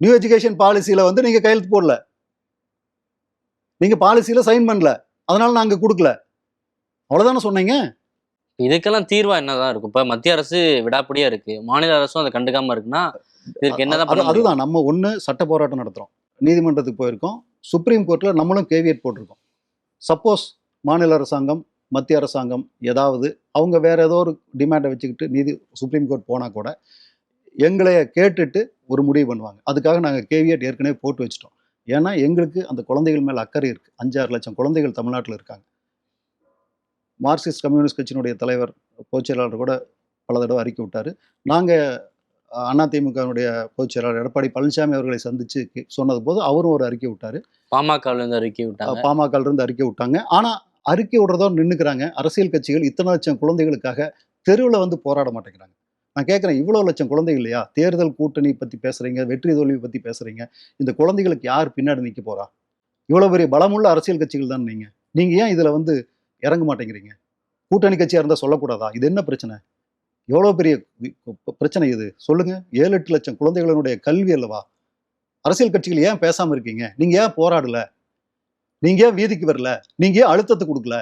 New education பாலிசியில வந்து நீங்க கையெழுத்து போடல, நீங்க பாலிசியில சைன் பண்ணல, அதனால நாங்க கொடுக்கல, அவ்வளவுதானே சொன்னீங்க. இதுக்கெல்லாம் தீர்வா என்னதான் இருக்கும்? இப்ப மத்திய அரசு விடாப்பிடியா இருக்கு, மாநில அரசும் அதை கண்டுக்காம இருக்குன்னா இதுக்கு என்னதான் பண்ண முடியும்? அதுதான் நம்ம ஒண்ணு சட்ட போராட்டம் நடத்துறோம், நீதிமன்றத்துக்கு போயிருக்கோம், சுப்ரீம் கோர்ட்ல நம்மளும் கேவியட் போட்டிருக்கோம். சப்போஸ் மாநில அரசாங்கம் மத்திய அரசாங்கம் ஏதாவது அவங்க வேற ஏதோ ஒரு டிமாண்டை வச்சுக்கிட்டு சுப்ரீம் கோர்ட் போனா கூட எங்களை கேட்டுட்டு ஒரு முடிவு பண்ணுவாங்க. அதுக்காக நாங்கள் கேவியட் ஏற்கனவே போட்டு வச்சிட்டோம். ஏன்னா எங்களுக்கு அந்த குழந்தைகள் மேல அக்கறை இருக்கு. 5-6 லட்சம் குழந்தைகள் தமிழ்நாட்டில் இருக்காங்க. மார்க்சிஸ்ட் கம்யூனிஸ்ட் கட்சியினுடைய தலைவர் பொதுச் செயலாளர் கூட பல தடவை அறிக்கை விட்டாரு. நாங்க அதிமுகவுடைய பொதுச் செயலாளர் எடப்பாடி பழனிசாமி அவர்களை சந்திச்சு சொன்னது போது அவரும் ஒரு அறிக்கை விட்டாரு. பாமகல இருந்து அறிக்கை விட்டாங்க. பாமகல இருந்து அறிக்கை விட்டாங்க. ஆனா அறிக்கை விடுறதோடு நின்னுக்கிறாங்க. அரசியல் கட்சிகள் இத்தனை லட்சம் குழந்தைகளுக்காக தெருவில் வந்து போராட மாட்டேங்கிறாங்க. நான் கேட்குறேன், இவ்வளோ லட்சம் குழந்தைகள் இல்லையா? தேர்தல் கூட்டணி பற்றி பேசுறீங்க, வெற்றி தோல்வி பற்றி பேசுறீங்க. இந்த குழந்தைகளுக்கு யார் பின்னாடி நிற்க போறா? இவ்வளோ பெரிய பலமுள்ள அரசியல் கட்சிகள் தான் நீங்க. நீங்க ஏன் இதில் வந்து இறங்க மாட்டேங்கிறீங்க? கூட்டணி கட்சியாக இருந்தால் சொல்லக்கூடாதா? இது என்ன பிரச்சனை? எவ்வளோ பெரிய பிரச்சனை இது சொல்லுங்க. 7-8 லட்சம் குழந்தைகளினுடைய கல்வி அல்லவா? அரசியல் கட்சிகள் ஏன் பேசாமல் இருக்கீங்க? நீங்க ஏன் போராடல? நீங்க ஏன் வீதிக்கு வரல? நீங்க ஏன் அழுத்தத்தை கொடுக்கல?